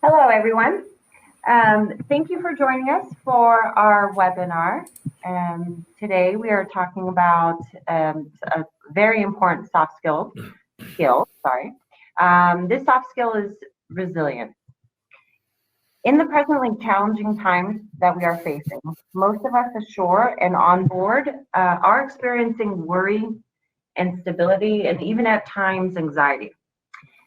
Hello, everyone. Thank you for joining us for our webinar. Today we are talking about a very important soft skill. This soft skill is resilience. In the presently challenging times that we are facing, most of us ashore and on board are experiencing worry, instability, and even at times anxiety.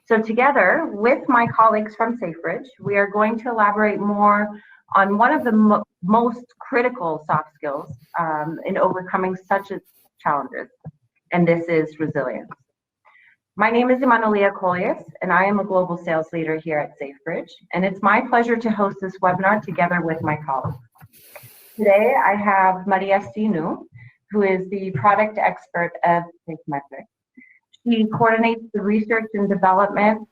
So together with my colleagues from Safebridge, we are going to elaborate more on one of the most critical soft skills in overcoming such challenges, and this is resilience. My name is Emmanolia Kolias, and I am a global sales leader here at Safebridge, and it's my pleasure to host this webinar together with my colleagues. Today, I have Maria Stinu, who is the product expert of SafeMetrix. She coordinates the research and development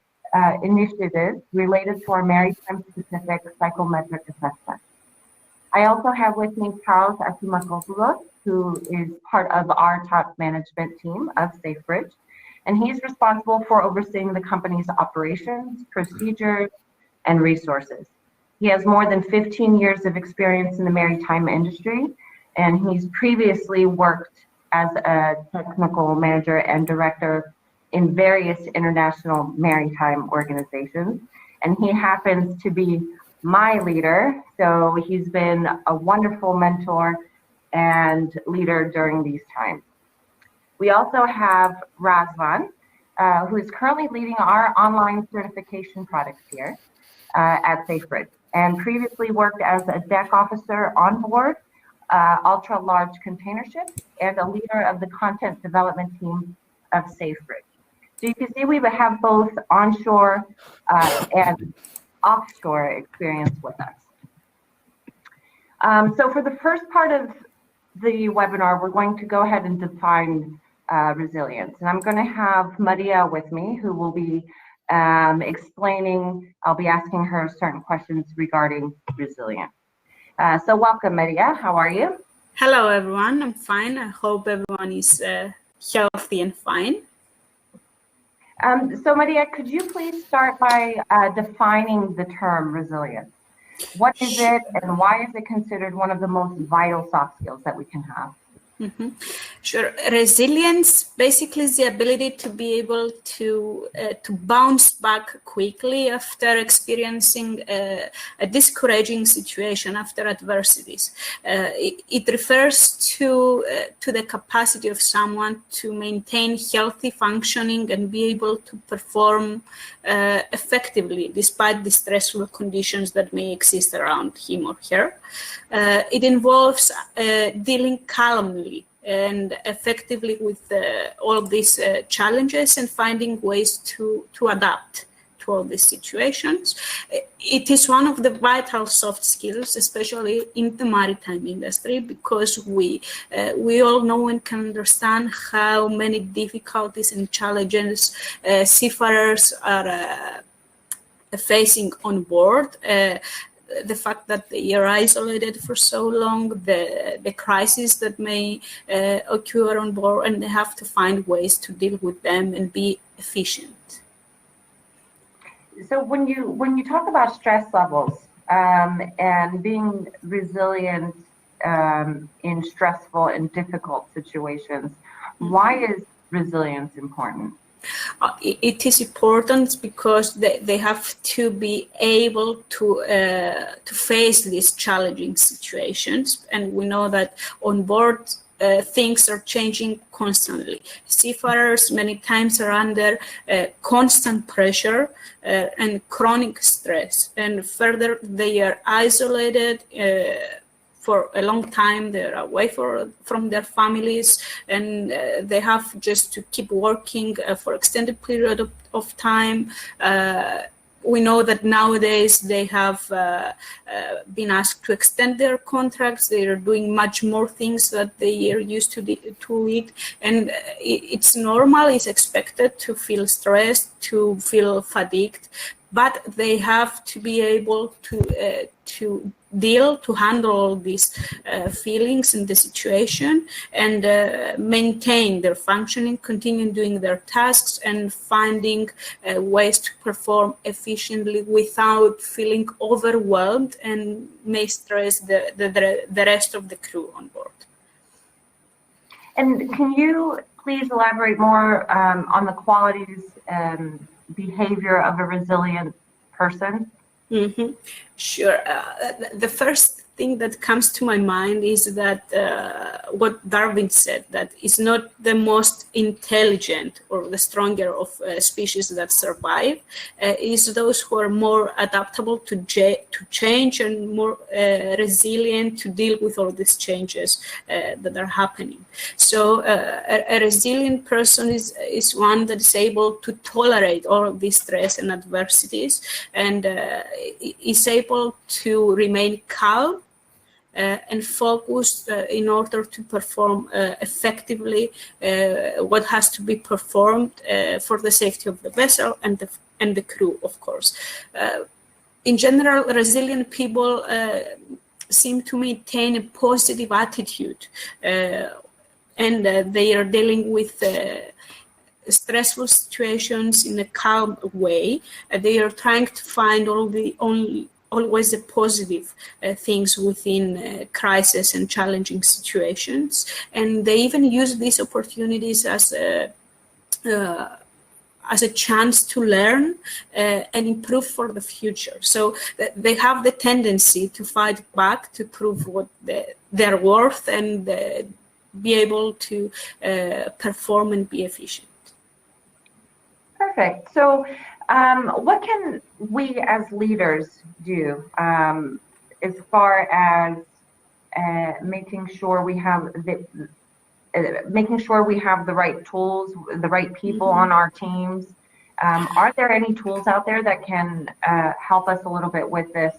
initiatives related to our maritime specific psychometric assessment. I also have with me Charles Asimakopoulos, who is part of our top management team of Safebridge, and he's responsible for overseeing the company's operations, procedures, and resources. He has more than 15 years of experience in the maritime industry, and he's previously worked as a technical manager and director in various international maritime organizations. And he happens to be my leader, so he's been a wonderful mentor and leader during these times. We also have Razvan, who is currently leading our online certification products here at Safebridge, and previously worked as a deck officer on board ultra-large container ships and a leader of the content development team of Safebridge. So you can see we have both onshore and offshore experience with us. So for the first part of the webinar, we're going to go ahead and define resilience. And I'm going to have Maria with me, who will be explaining, I'll be asking her certain questions regarding resilience. So welcome, Maria. How are you? Hello, everyone. I'm fine. I hope everyone is healthy and fine. So Maria, could you please start by defining the term resilience? What is it, and why is it considered one of the most vital soft skills that we can have? Mm-hmm. Sure. Resilience basically is the ability to be able to bounce back quickly after experiencing a discouraging situation, after adversities. It refers to the capacity of someone to maintain healthy functioning and be able to perform effectively despite the stressful conditions that may exist around him or her. It involves dealing calmly and effectively with all of these challenges and finding ways to adapt to all these situations. It is one of the vital soft skills, especially in the maritime industry, because we all know and can understand how many difficulties and challenges seafarers are facing on board. The fact that they are isolated for so long, the crises that may occur on board, and they have to find ways to deal with them and be efficient. So when you talk about stress levels and being resilient in stressful and difficult situations, why is resilience important? It is important because they have to be able to face these challenging situations, and we know that on board things are changing constantly. Seafarers many times are under constant pressure and chronic stress, and further they are isolated for a long time. They're away from their families, and they have just to keep working for extended period of time. We know that nowadays they have been asked to extend their contracts. They are doing much more things that they are used to it, and it's normal, it's expected to feel stressed, to feel fatigued. but they have to be able to handle all these feelings in the situation and maintain their functioning, continue doing their tasks, and finding ways to perform efficiently without feeling overwhelmed and may stress the rest of the crew on board. And can you please elaborate more on the qualities and behavior of a resilient person? Mm-hmm. Sure. The first thing that comes to my mind is that what Darwin said, that it's not the most intelligent or the stronger of species that survive, is those who are more adaptable to change and more resilient to deal with all these changes that are happening. So a resilient person is one that is able to tolerate all of these stress and adversities and is able to remain calm and focused in order to perform effectively what has to be performed for the safety of the vessel and the crew, of course. In general, resilient people seem to maintain a positive attitude, and they are dealing with stressful situations in a calm way. They are trying to find always the positive things within crisis and challenging situations, and they even use these opportunities as a chance to learn and improve for the future. So they have the tendency to fight back, to prove what their worth, and be able to perform and be efficient. Perfect. So what can we as leaders do as far as making sure we have the right tools, the right people on our teams? Are there any tools out there that can help us a little bit with this?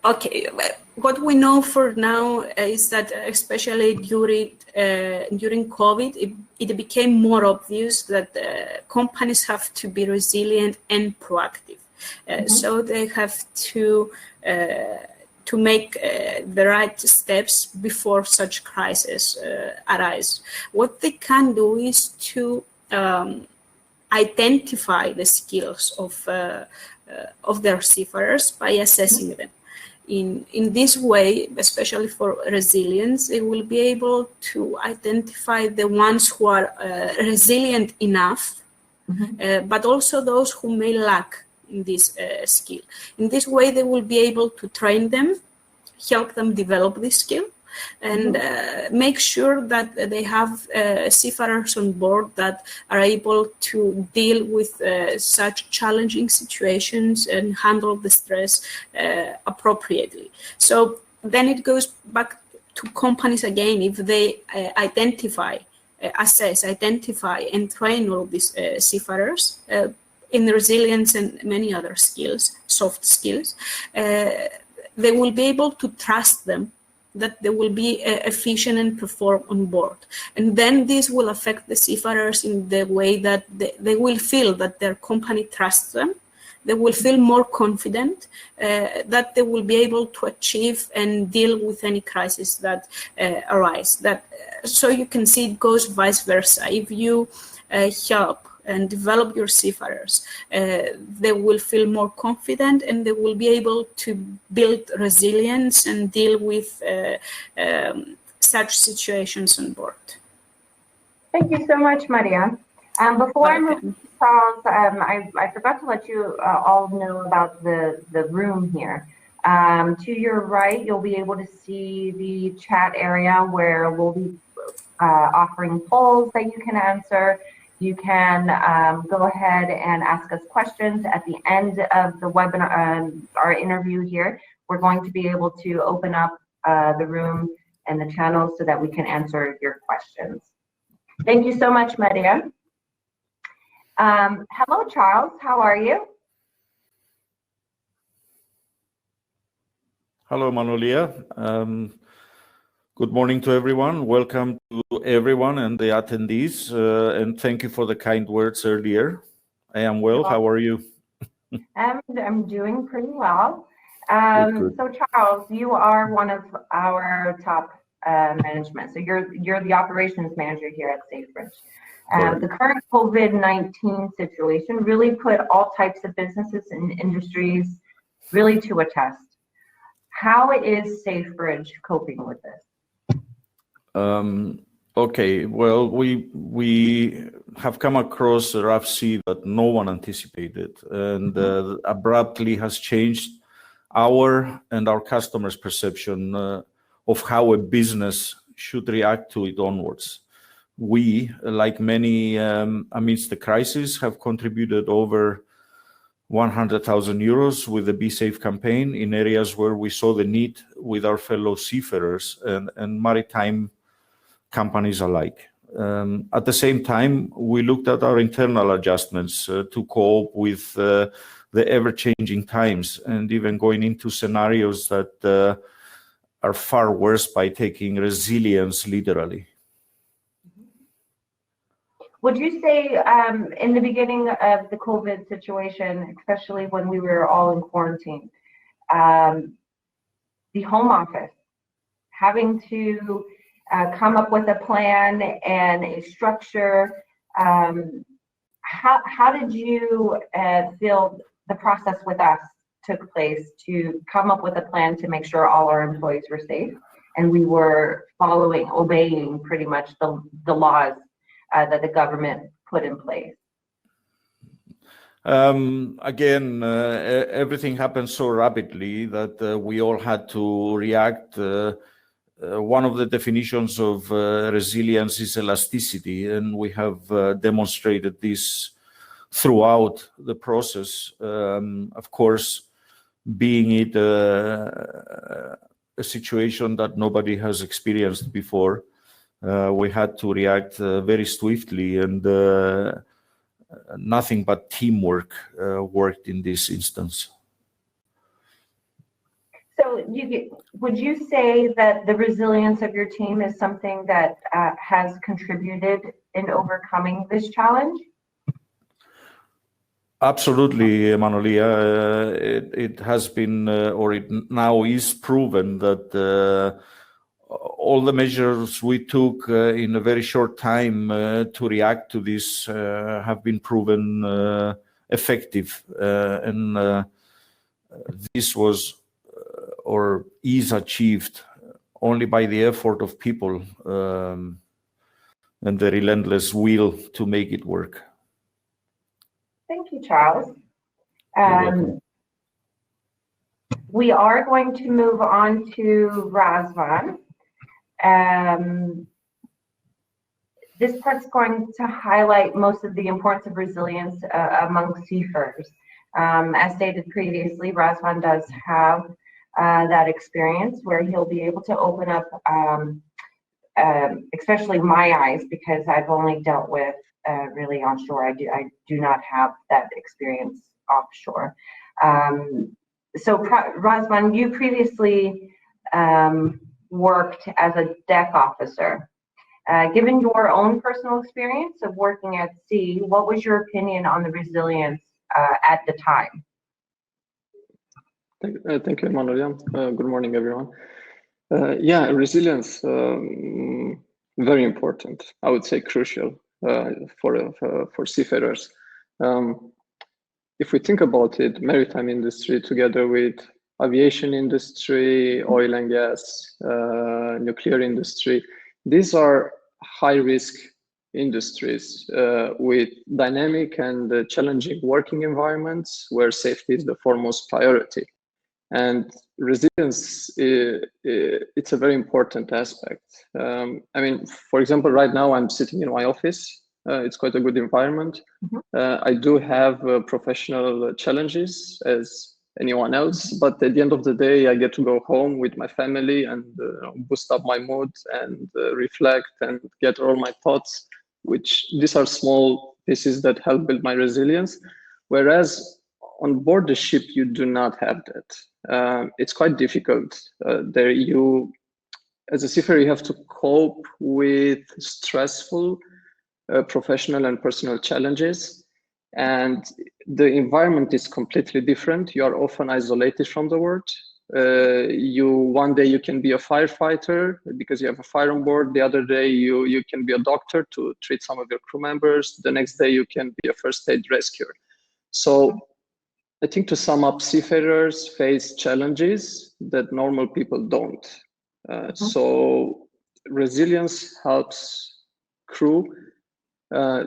Okay, what we know for now is that especially during COVID, it became more obvious that companies have to be resilient and proactive. So they have to make the right steps before such crises arise. What they can do is to identify the skills of their seafarers by assessing them. In this way, especially for resilience, they will be able to identify the ones who are resilient enough, but also those who may lack in this skill. In this way, they will be able to train them, help them develop this skill, and make sure that they have seafarers on board that are able to deal with such challenging situations and handle the stress appropriately. So then it goes back to companies again. If they assess, identify, and train all these seafarers in resilience and many other skills, soft skills, they will be able to trust them, that they will be efficient and perform on board. And then this will affect the seafarers in the way that they will feel that their company trusts them. They will feel more confident that they will be able to achieve and deal with any crisis that arise. So you can see it goes vice versa. If you help and develop your seafarers, they will feel more confident and they will be able to build resilience and deal with such situations on board. Thank you so much, Maria. Before I move to Charles, I forgot to let you all know about the room here. To your right, you'll be able to see the chat area where we'll be offering polls that you can answer. You can go ahead and ask us questions at the end of the webinar, our interview here. We're going to be able to open up the room and the channel so that we can answer your questions. Thank you so much, Maria. Hello, Charles. How are you? Hello, Emmanolia. Good morning to everyone. Welcome to everyone and the attendees, and thank you for the kind words earlier. I am well. How are you? I'm doing pretty well. Good. So Charles, you are one of our top management. So you're the operations manager here at Safebridge. The current COVID-19 situation really put all types of businesses and industries really to a test. How is Safebridge coping with this? Okay, well, we have come across a rough sea that no one anticipated, and abruptly has changed our and our customers' perception of how a business should react to it onwards. We, like many amidst the crisis, have contributed over 100,000 euros with the Be Safe campaign in areas where we saw the need with our fellow seafarers and maritime companies alike. At the same time, we looked at our internal adjustments to cope with the ever-changing times, and even going into scenarios that are far worse by taking resilience literally. Would you say in the beginning of the COVID situation, especially when we were all in quarantine, the home office, having to come up with a plan and a structure, how did you feel the process with us took place to come up with a plan to make sure all our employees were safe and we were obeying pretty much the laws that the government put in place? Again, everything happened so rapidly that we all had to react. One of the definitions of resilience is elasticity, and we have demonstrated this throughout the process. Of course, being it a situation that nobody has experienced before, we had to react very swiftly, and nothing but teamwork worked in this instance. So would you say that the resilience of your team is something that has contributed in overcoming this challenge? Absolutely, Emmanolia. It has been, or it now is proven that all the measures we took in a very short time to react to this have been proven effective. And this was or is achieved only by the effort of people and the relentless will to make it work. Thank you, Charles. We are going to move on to Razvan. This part's going to highlight most of the importance of resilience among seafarers. As stated previously, Razvan does have that experience where he'll be able to open up, especially my eyes, because I've only dealt with really onshore. I do not have that experience offshore. So Razvan, you previously worked as a deck officer. Given your own personal experience of working at sea, what was your opinion on the resilience at the time? Thank you, Emmanolia. Good morning, everyone. Yeah, resilience, very important. I would say crucial for seafarers. If we think about it, maritime industry together with aviation industry, oil and gas, nuclear industry, these are high-risk industries with dynamic and challenging working environments where safety is the foremost priority. And resilience, it's a very important aspect. I mean, for example, right now I'm sitting in my office. It's quite a good environment. I do have professional challenges as anyone else, but at the end of the day, I get to go home with my family and boost up my mood and reflect and get all my thoughts, which these are small pieces that help build my resilience. Whereas on board the ship, you do not have that. It's quite difficult. As a seafarer, you have to cope with stressful professional and personal challenges. and the environment is completely different. You are often isolated from the world. One day you can be a firefighter because you have a fire on board. The other day you can be a doctor to treat some of your crew members. The next day you can be a first aid rescuer. So I think to sum up, seafarers face challenges that normal people don't. So resilience helps crew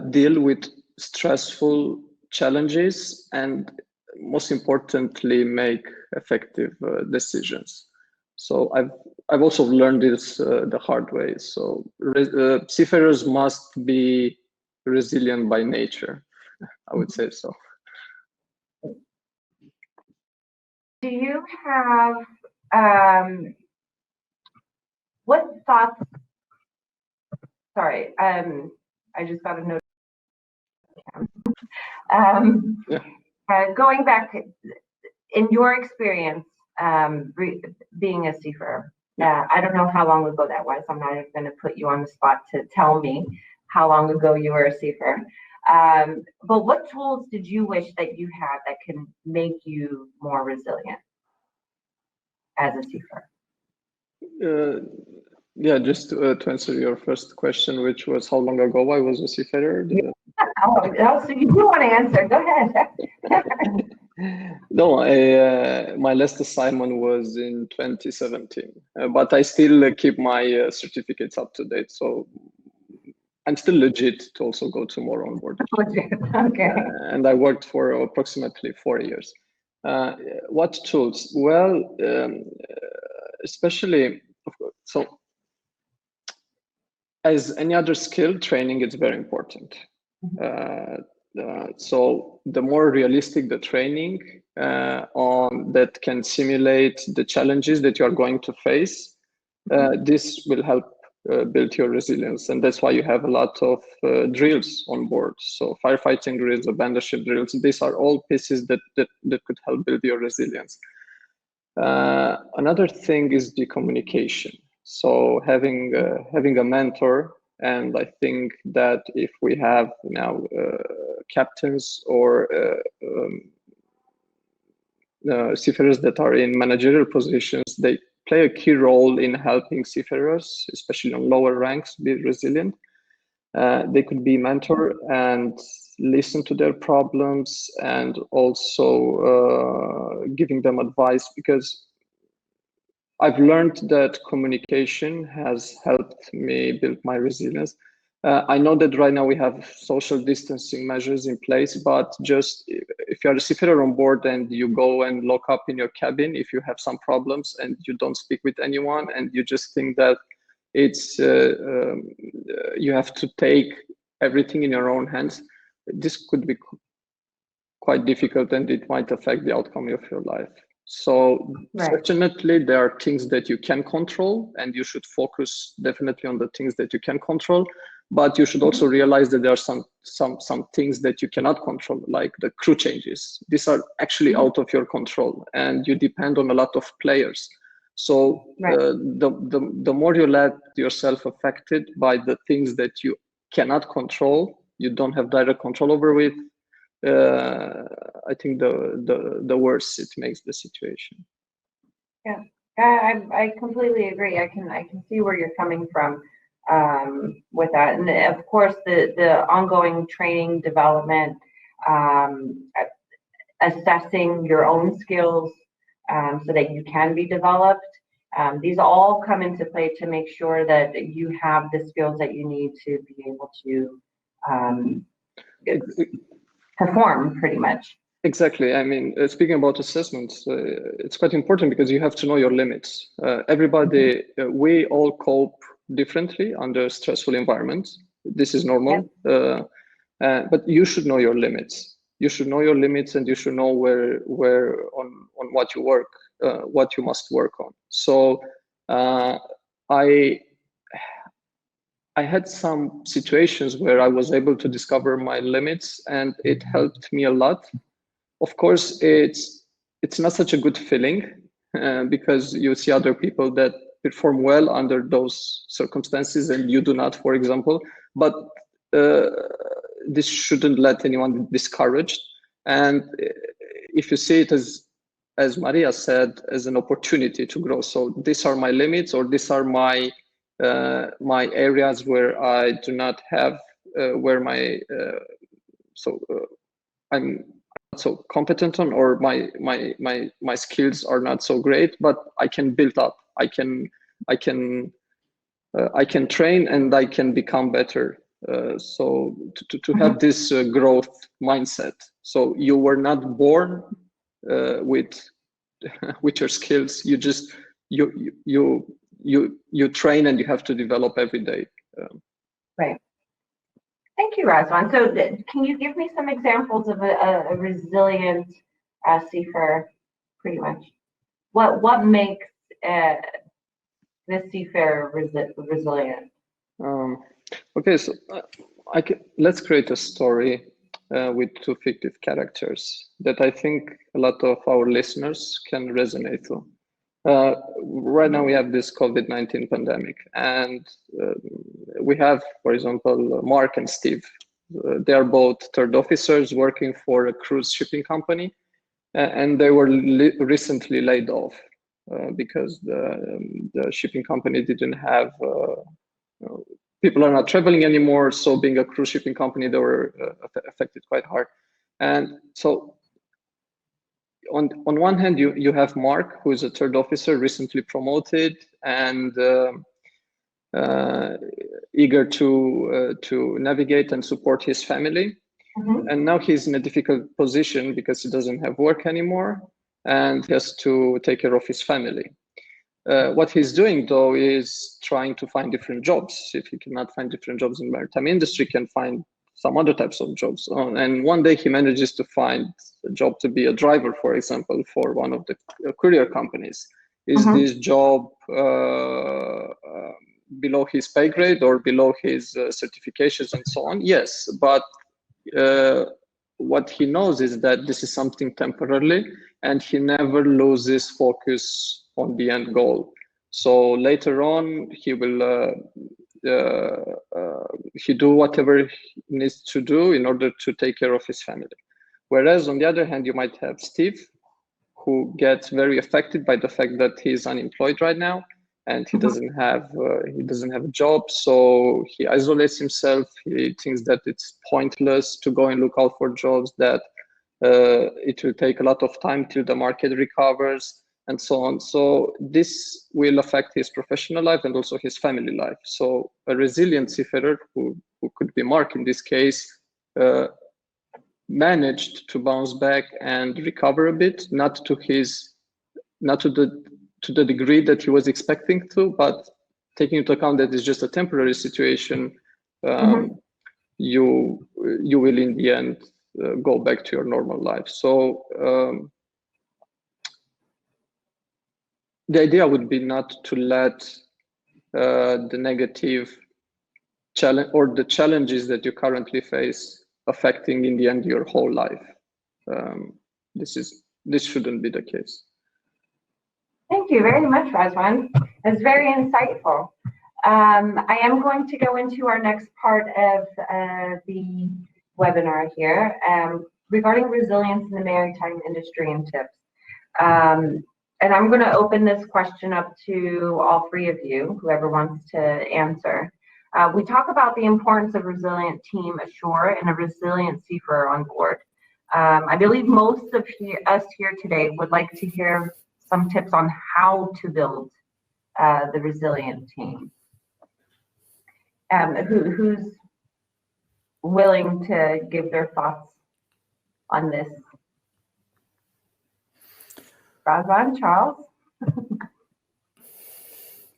deal with stressful challenges and, most importantly, make effective decisions. So I've also learned this the hard way. So seafarers must be resilient by nature, I would say so. Do you have what thoughts? Sorry, I just got a note. Going back in your experience, being a seafarer, I don't know how long ago that was. I'm not even going to put you on the spot to tell me how long ago you were a seafarer. But what tools did you wish that you had that can make you more resilient as a seafarer? Yeah, just to answer your first question, which was how long ago I was a seafarer. Oh, so you do want to answer? Go ahead. No, my last assignment was in 2017, but I still keep my certificates up to date. So I'm still legit to also go to more onboard. Okay. And I worked for approximately 4 years. What tools? Well, especially, so as any other skill, training is very important. So the more realistic the training that can simulate the challenges that you are going to face, this will help build your resilience. And that's why you have a lot of drills on board. So firefighting drills, abandonship drills, these are all pieces that could help build your resilience. Another thing is the communication. So having a mentor, and I think that if we have now captains or seafarers that are in managerial positions, they play a key role in helping seafarers, especially on lower ranks, be resilient. They could be mentor and listen to their problems, and also giving them advice, because I've learned that communication has helped me build my resilience. I know that right now we have social distancing measures in place, but just if you're a seafarer on board and you go and lock up in your cabin, if you have some problems and you don't speak with anyone and you just think that it's you have to take everything in your own hands, this could be quite difficult and it might affect the outcome of your life. So fortunately, there are things that you can control, and you should focus definitely on the things that you can control. But you should also realize that there are some things that you cannot control, like the crew changes. These are actually out of your control, and you depend on a lot of players. So the more you let yourself affected by the things that you cannot control, you don't have direct control over with, I think the worse it makes the situation. Yeah, I completely agree. I can see where you're coming from with that, and of course the ongoing training, development, assessing your own skills so that you can be developed. These all come into play to make sure that you have the skills that you need to be able to perform, pretty much. Exactly. I mean, speaking about assessments, it's quite important because you have to know your limits. Everybody, we all cope differently under stressful environments. This is normal, but you should know your limits. You should know your limits, and you should know where on what you work, what you must work on. So I had some situations where I was able to discover my limits, and it helped me a lot. Of course, it's not such a good feeling because you see other people that perform well under those circumstances and you do not, for example. But this shouldn't let anyone be discouraged. And if you see it as Maria said, as an opportunity to grow. So these are my limits, or these are my my areas where I do not have where my I'm not so competent on, or my skills are not so great, but I can build up. I can train and I can become better. So to have this growth mindset. So you were not born with with your skills. You just you train, and you have to develop every day. Right. Thank you, Razvan. So can you give me some examples of a resilient seafarer, pretty much? What makes this seafarer resilient? Okay, so let's create a story with two fictive characters that I think a lot of our listeners can resonate to. Right now we have this COVID-19 pandemic, and we have, for example, Mark and Steve. They are both third officers working for a cruise shipping company, and they were recently laid off because the shipping company didn't have people are not traveling anymore. So being a cruise shipping company, they were affected quite hard. And so on one hand, you have Mark, who is a third officer, recently promoted, and eager to navigate and support his family. And now he's in a difficult position because he doesn't have work anymore and he has to take care of his family. What he's doing, though, is trying to find different jobs. If he cannot find different jobs in the maritime industry, he can find some other types of jobs. And one day he manages to find a job to be a driver, for example, for one of the courier companies. Is this job below his pay grade or below his certifications and so on? Yes, but what he knows is that this is something temporarily, and he never loses focus on the end goal. So later on, he will he do whatever he needs to do in order to take care of his family. Whereas on the other hand, you might have Steve, who gets very affected by the fact that he's unemployed right now, and he doesn't have a job. So he isolates himself. He thinks that it's pointless to go and look out for jobs, that it will take a lot of time till the market recovers, and so on. So this will affect his professional life and also his family life. So a resilient seafarer, who could be Mark in this case, managed to bounce back and recover a bit, not to the degree that he was expecting to, but taking into account that it's just a temporary situation, you will in the end go back to your normal life. So the idea would be not to let the negative challenge or the challenges that you currently face affecting in the end your whole life. This shouldn't be the case. Thank you very much, Razvan. That's very insightful. I am going to go into our next part of the webinar here regarding resilience in the maritime industry and tips. And I'm going to open this question up to all three of you, whoever wants to answer. We talk about the importance of resilient team ashore and a resilient seafarer on board. I believe most of us here today would like to hear some tips on how to build the resilient team. Who's willing to give their thoughts on this? Razvan, Charles?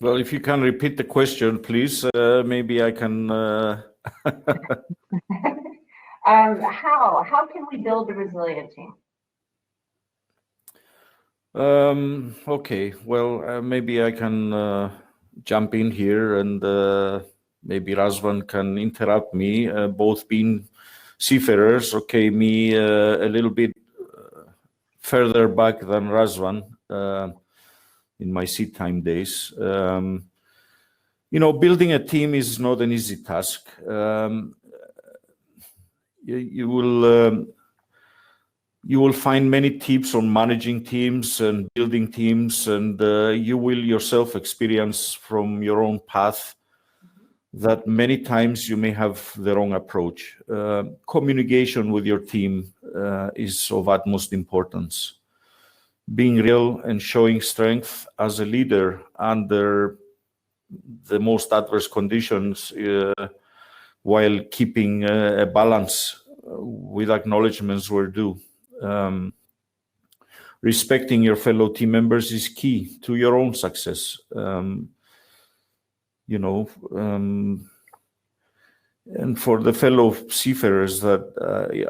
Well, if you can repeat the question, please, maybe I can. How can we build a resilient team? Okay, well, maybe I can jump in here, and maybe Razvan can interrupt me. Both being seafarers, okay, me a little bit further back than Razvan in my sea time days. You know, building a team is not an easy task. you will find many tips on managing teams and building teams, and you will yourself experience from your own path that many times you may have the wrong approach. Communication with your team is of utmost importance. Being real and showing strength as a leader under the most adverse conditions while keeping a balance with acknowledgements where due. Respecting your fellow team members is key to your own success. And for the fellow seafarers that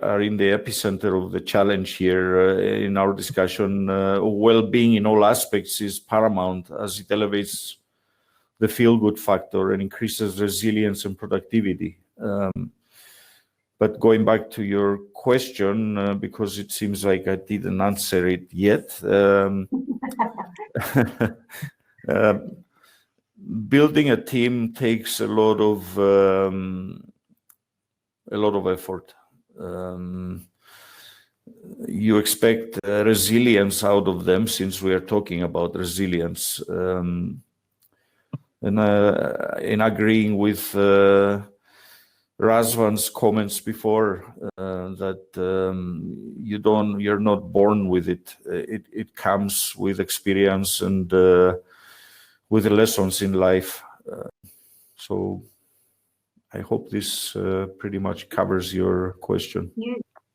are in the epicenter of the challenge here in our discussion, well-being in all aspects is paramount as it elevates the feel-good factor and increases resilience and productivity. But going back to your question, because it seems like I didn't answer it yet, building a team takes a lot of effort. You expect resilience out of them, since we are talking about resilience. And in agreeing with Razvan's comments before, that you're not born with it. It comes with experience and with the lessons in life. So I hope this pretty much covers your question.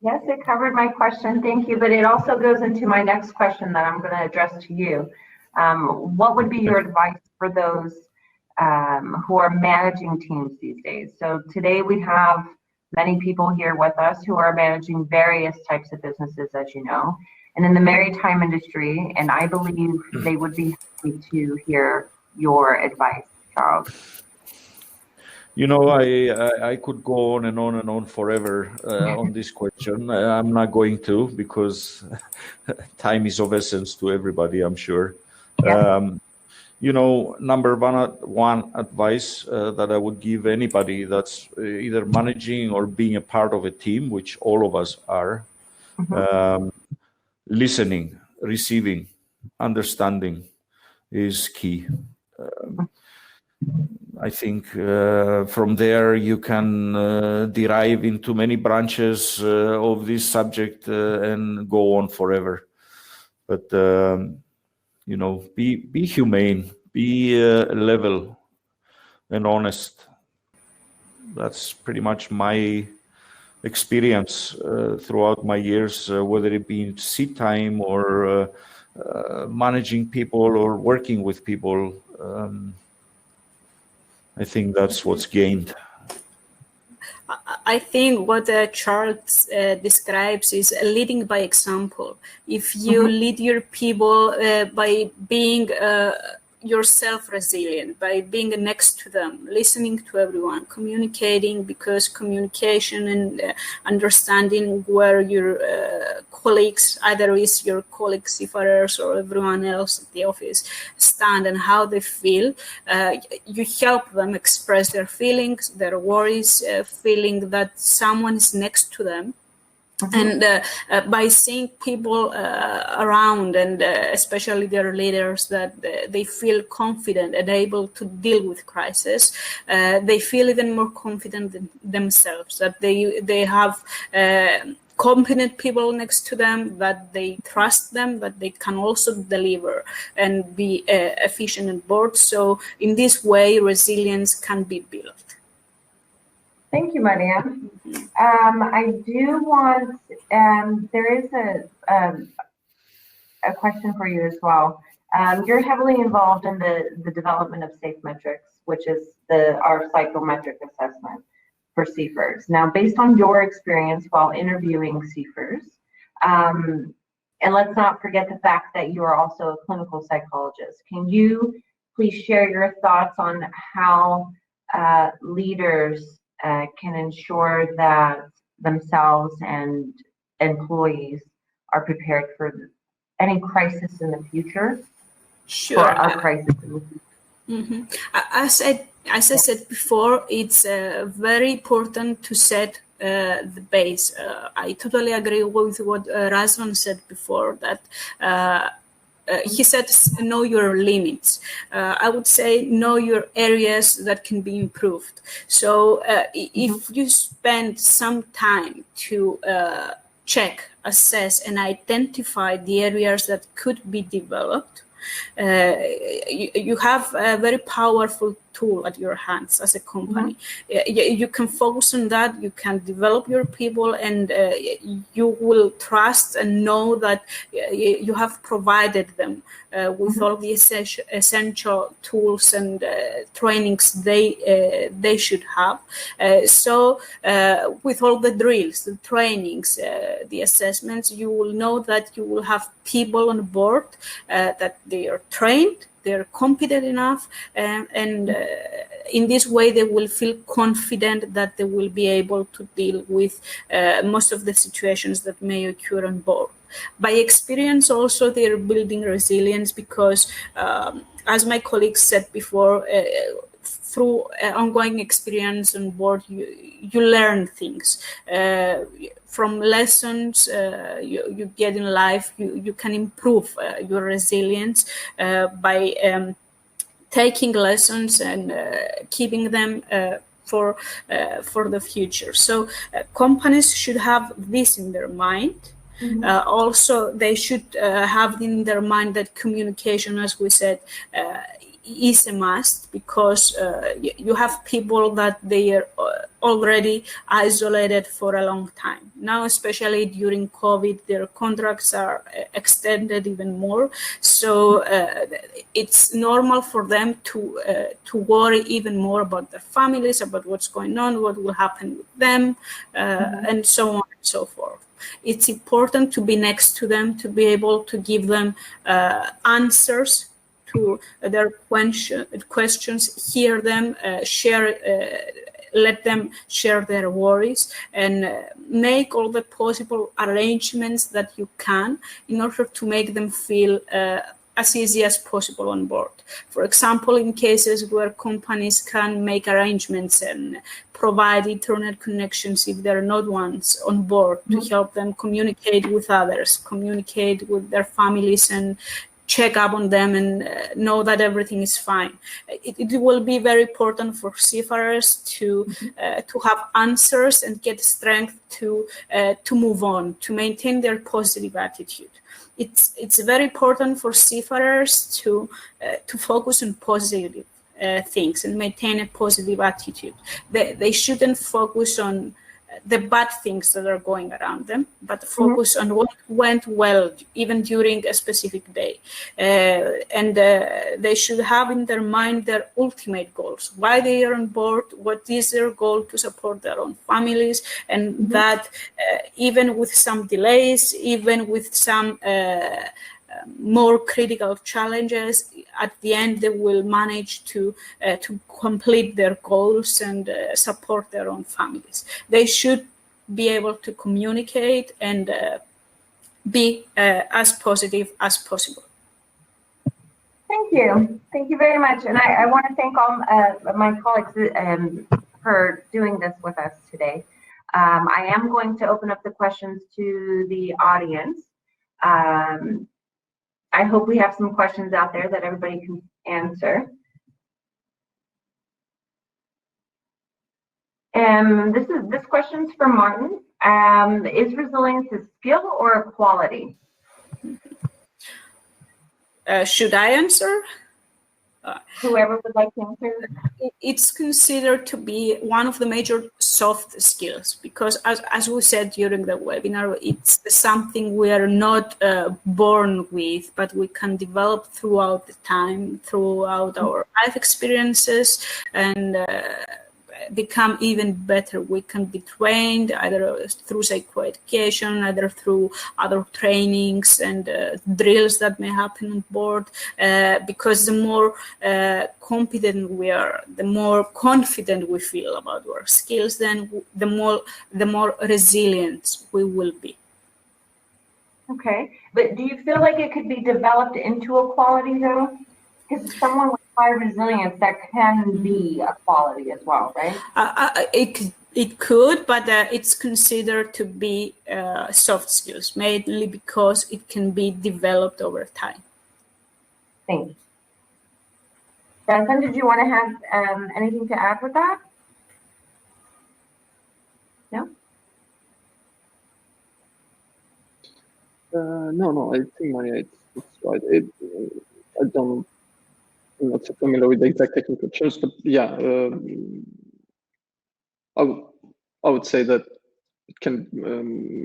Yes, it covered my question. Thank you. But it also goes into my next question that I'm going to address to you. What would be your advice for those who are managing teams these days? So today we have many people here with us who are managing various types of businesses, as you know, and in the maritime industry, and I believe they would be happy to hear your advice, Charles. I could go on and on and on forever on this question. I'm not going to, because time is of essence to everybody, I'm sure. Yeah. Number one advice that I would give anybody that's either managing or being a part of a team, which all of us are, listening, receiving, understanding is key. I think from there you can derive into many branches of this subject and go on forever. But be humane, be level and honest. That's pretty much my experience throughout my years, whether it be in sea time or managing people or working with people. I think that's what's gained. I think what Charles describes is leading by example. If you lead your people by being yourself resilient, by being next to them, listening to everyone, communicating, because communication and understanding where your colleagues, either is your colleagues, seafarers, or everyone else at the office, stand and how they feel, you help them express their feelings, their worries, feeling that someone is next to them. And by seeing people around, and especially their leaders, that they feel confident and able to deal with crisis, they feel even more confident than themselves, that they have competent people next to them, that they trust them, that they can also deliver and be efficient on board. So in this way, resilience can be built. Thank you, Maria. I do want, there is a question for you as well. You're heavily involved in the development of SafeMetrix, which is our psychometric assessment for seafarers. Now, based on your experience while interviewing seafarers, and let's not forget the fact that you are also a clinical psychologist, can you please share your thoughts on how leaders can ensure that themselves and employees are prepared for any crisis in the future? Sure. For our crisis in the future. As I said before, it's very important to set the base. I totally agree with what Razvan said before, that he said, know your limits. I would say know your areas that can be improved. So if you spend some time to check, assess, and identify the areas that could be developed, you have a very powerful tool at your hands as a company. You can focus on that, you can develop your people, and you will trust and know that you have provided them with all the essential tools and trainings they should have. So with all the drills, the trainings, the assessments, you will know that you will have people on board that they are trained, they're competent enough, and in this way they will feel confident that they will be able to deal with most of the situations that may occur on board. By experience also, they're building resilience because, as my colleagues said before, through ongoing experience on board, you learn things. From lessons you get in life, you can improve your resilience by taking lessons and keeping them for the future. So companies should have this in their mind. Also, they should have in their mind that communication, as we said, is a must, because you have people that they are already isolated for a long time. Now, especially during COVID, their contracts are extended even more. So it's normal for them to worry even more about their families, about what's going on, what will happen with them, and so on and so forth. It's important to be next to them, to be able to give them answers to their questions, hear them, let them share their worries, and make all the possible arrangements that you can in order to make them feel as easy as possible on board. For example, in cases where companies can make arrangements and provide internet connections if there are not ones on board, to help them communicate with others, communicate with their families, and check up on them and know that everything is fine. It will be very important for seafarers to have answers and get strength to move on, to maintain their positive attitude. It's very important for seafarers to focus on positive things and maintain a positive attitude. They shouldn't focus on the bad things that are going around them, but focus on what went well, even during a specific day. And they should have in their mind their ultimate goals, why they are on board, what is their goal to support their own families, and that even with some delays, even with some more critical challenges, at the end they will manage to complete their goals and support their own families. They should be able to communicate and be as positive as possible. Thank you. Thank you very much. And I want to thank all my colleagues for doing this with us today. I am going to open up the questions to the audience. I hope we have some questions out there that everybody can answer. This question's for Martin. Is resilience a skill or a quality? Should I answer? Whoever would like to answer. It's considered to be one of the major soft skills, because as we said during the webinar, it's something we are not born with, but we can develop throughout the time, throughout our life experiences, and become even better. We can be trained either through psychoeducation, either through other trainings and drills that may happen on board, because the more competent we are, the more confident we feel about our skills, then the more resilient we will be. Okay, but do you feel like it could be developed into a quality though? Because someone with high resilience, that can be a quality as well, right? It could, but it's considered to be soft skills, mainly because it can be developed over time. Thank you. Breslin, did you want to have anything to add with that? No? No, I think Maria, it's right. I'm not so familiar with the exact technical terms, but yeah, I would say that it can.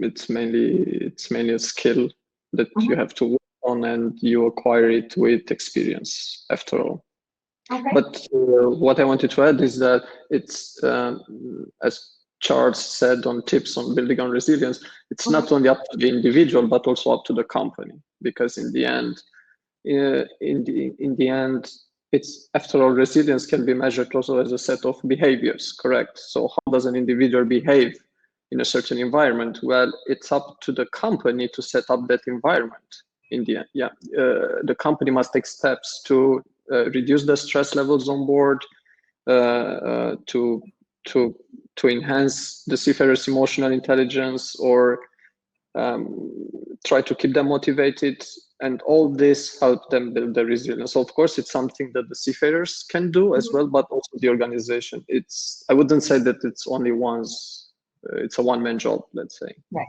It's mainly a skill that you have to work on, and you acquire it with experience. After all. Okay. But what I wanted to add is that it's, as Charles said on tips on building on resilience, it's not only up to the individual, but also up to the company, because in the end, it's, after all, resilience can be measured also as a set of behaviors, correct? So how does an individual behave in a certain environment? Well, it's up to the company to set up that environment. In the end, the company must take steps to reduce the stress levels on board, to enhance the seafarers' emotional intelligence, or try to keep them motivated, and all this help them build the resilience. So of course, it's something that the seafarers can do as well, but also the organization. I wouldn't say that it's only it's a one-man job, let's say. Right.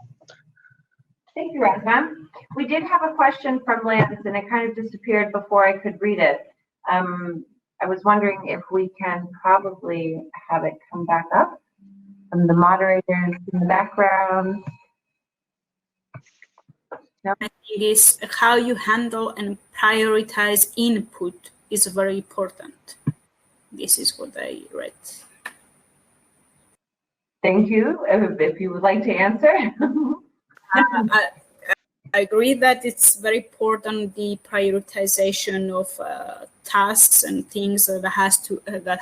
Thank you, Razvan. We did have a question from Lance, and it kind of disappeared before I could read it. I was wondering if we can probably have it come back up from the moderators in the background. No? I think is how you handle and prioritize input is very important. This is what I read. Thank you. If you would like to answer. I agree that it's very important, the prioritization of tasks and things that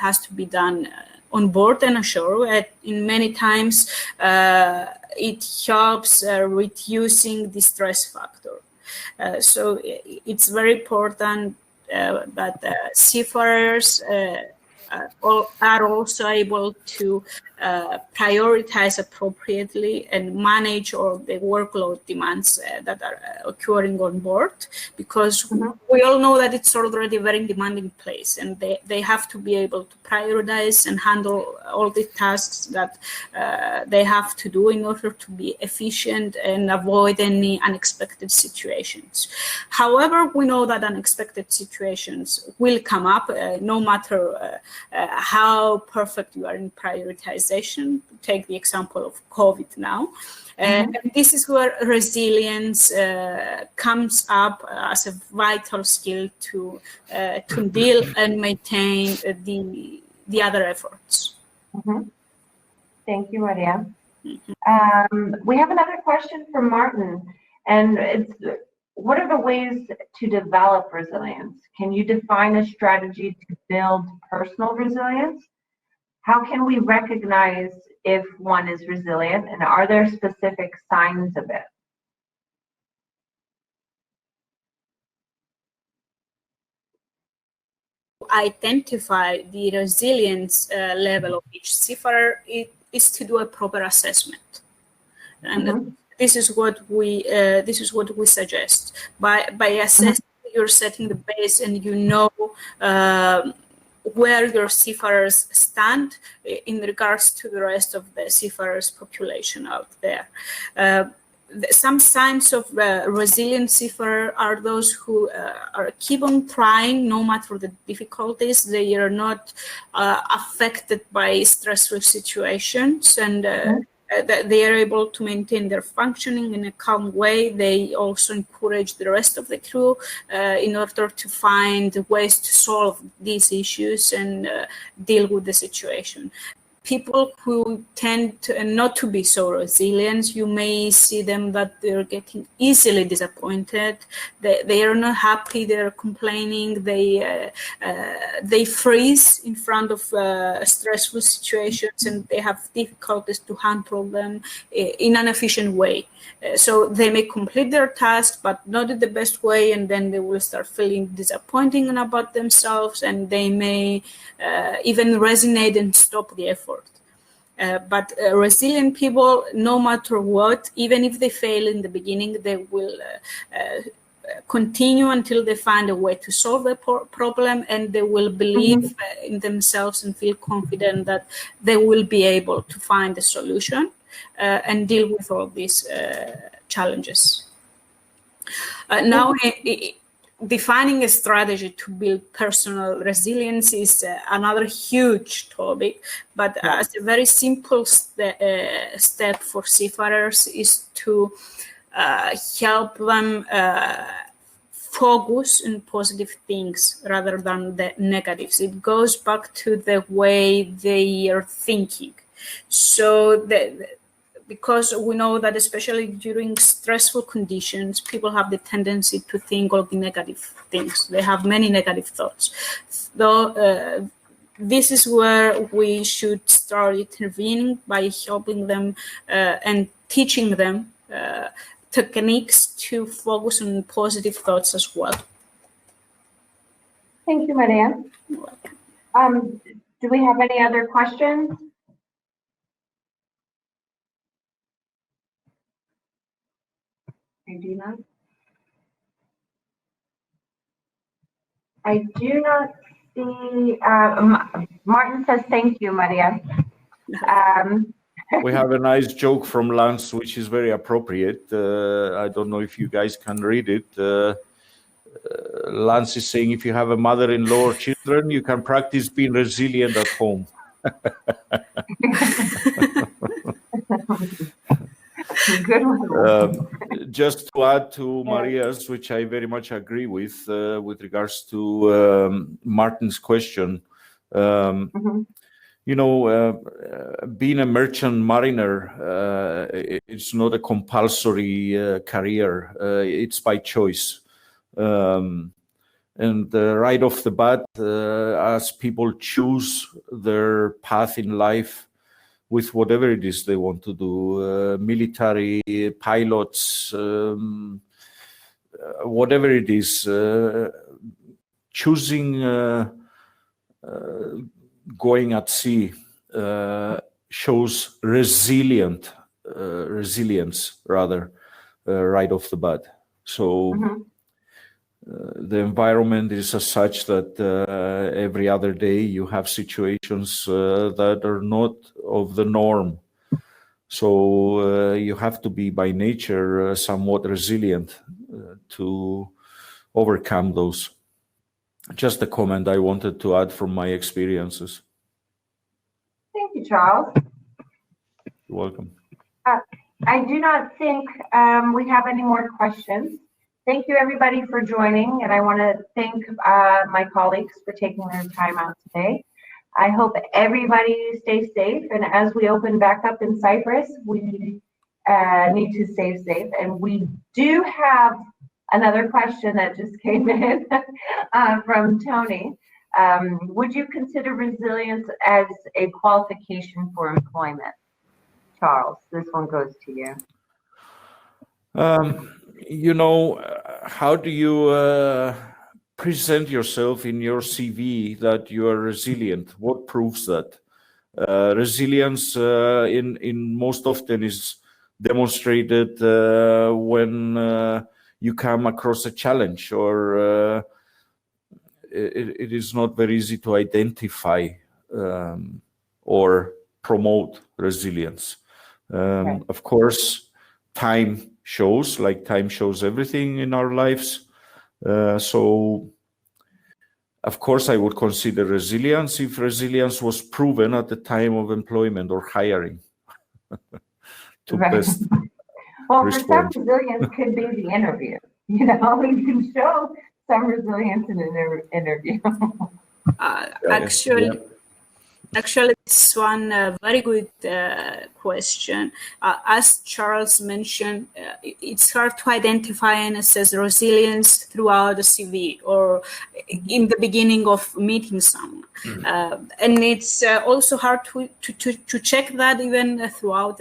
has to be done on board and ashore. In many times, it helps reducing the stress factor. So it's very important that seafarers are also able to prioritize appropriately and manage all the workload demands that are occurring on board, because we all know that it's already a very demanding place, and they have to be able to prioritize and handle all the tasks that they have to do in order to be efficient and avoid any unexpected situations. However, we know that unexpected situations will come up, no matter how perfect you are in prioritization. Take the example of COVID now. And this is where resilience comes up as a vital skill to deal and maintain the other efforts. Thank you, Maria. We have another question from Martin, and it's, what are the ways to develop resilience? Can you define a strategy to build personal resilience? How can we recognize if one is resilient, and are there specific signs of it? Identify the resilience level of each seafarer is to do a proper assessment, and this is what we suggest. By assessing, you're setting the base, and you know where your seafarers stand in regards to the rest of the seafarers population out there. Some signs of resilient seafarer are those who are keep on trying no matter the difficulties. They are not affected by stressful situations, and they are able to maintain their functioning in a calm way. They also encourage the rest of the crew in order to find ways to solve these issues and deal with the situation. People who tend not to be so resilient, you may see them that they're getting easily disappointed. They are not happy. They're complaining. They freeze in front of stressful situations, and they have difficulties to handle them in an efficient way. So they may complete their task, but not in the best way, and then they will start feeling disappointing about themselves, and they may even resonate and stop the effort. But resilient people, no matter what, even if they fail in the beginning, they will continue until they find a way to solve the problem, and they will believe in themselves and feel confident that they will be able to find a solution and deal with all these challenges. Now, defining a strategy to build personal resilience is another huge topic, but as a very simple step for seafarers is to help them focus on positive things rather than the negatives. It goes back to the way they are thinking. So because we know that especially during stressful conditions, people have the tendency to think of the negative things. They have many negative thoughts. Though this is where we should start intervening by helping them and teaching them techniques to focus on positive thoughts as well. Thank you, Maria. Do we have any other questions? I do not see. Martin says thank you, Maria. We have a nice joke from Lance, which is very appropriate. I don't know if you guys can read it. Lance is saying, if you have a mother-in-law or children, you can practice being resilient at home. Good one. Just to add to Maria's, which I very much agree with regards to Martin's question. You know, being a merchant mariner, it's not a compulsory career. It's by choice. And right off the bat, as people choose their path in life with whatever it is they want to do, military, pilots, whatever it is, choosing going at sea shows resilience rather right off the bat. So the environment is as such that every other day you have situations that are not of the norm. So you have to be by nature somewhat resilient to overcome those. Just a comment I wanted to add from my experiences. Thank you, Charles. You're welcome. I do not think we have any more questions. Thank you, everybody, for joining, and I want to thank my colleagues for taking their time out today. I hope everybody stays safe, and as we open back up in Cyprus, we need to stay safe, and we do have another question that just came in from Tony. Would you consider resilience as a qualification for employment? Charles, this one goes to you. You know, how do you present yourself in your CV that you are resilient? What proves that? Resilience in most often is demonstrated when you come across a challenge, or it is not very easy to identify or promote resilience. Right. Of course, time shows everything in our lives. So, of course, I would consider resilience if resilience was proven at the time of employment or hiring. to Right. best Well, respond. for some, resilience could be the interview. You know, you can show some resilience in an interview. Actually, this one very good question. As Charles mentioned, it's hard to identify and assess resilience throughout the CV or in the beginning of meeting someone. And it's also hard to check that even throughout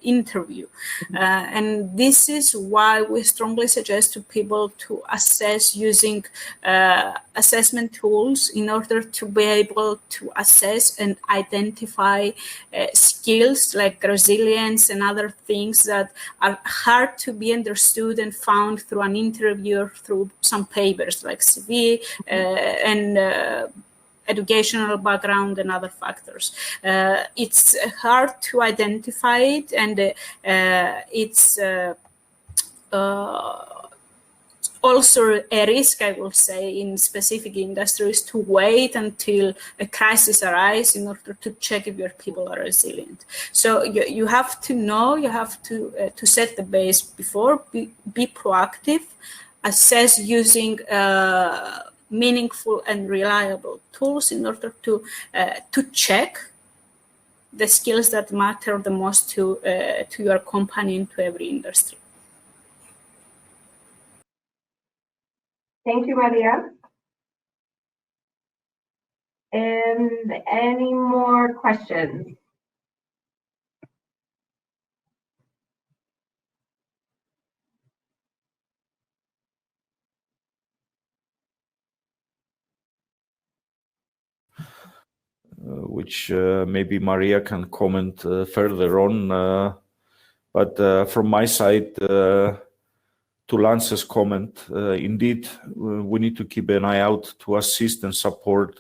interview. And this is why we strongly suggest to people to assess using assessment tools in order to be able to assess and identify skills like resilience and other things that are hard to be understood and found through an interview or through some papers like CV and educational background and other factors. It's hard to identify it, and it's also a risk, I will say, in specific industries to wait until a crisis arises in order to check if your people are resilient. So you have to know, you have to set the base before, be proactive, assess using meaningful and reliable tools in order to check the skills that matter the most to your company and to every industry. Thank you, Maria. And any more questions? Which maybe Maria can comment further on. But from my side, to Lance's comment, indeed, we need to keep an eye out to assist and support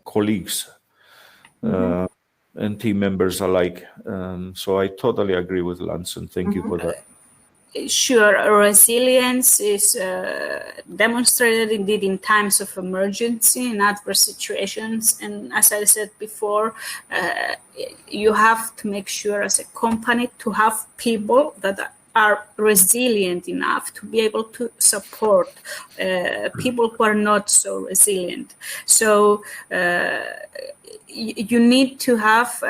colleagues and team members alike. So I totally agree with Lance, and thank you for that. Sure, resilience is demonstrated indeed in times of emergency and adverse situations. And as I said before, you have to make sure as a company to have people that are resilient enough to be able to support people who are not so resilient. So you need to have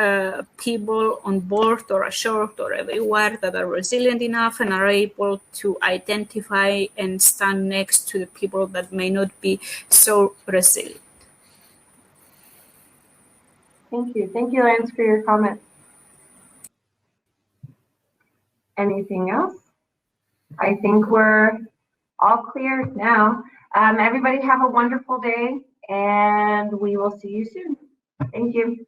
people on board or ashore or everywhere that are resilient enough and are able to identify and stand next to the people that may not be so resilient. Thank you. Thank you, Lance, for your comment. Anything else? I think we're all clear now. Everybody have a wonderful day, and we will see you soon. Thank you.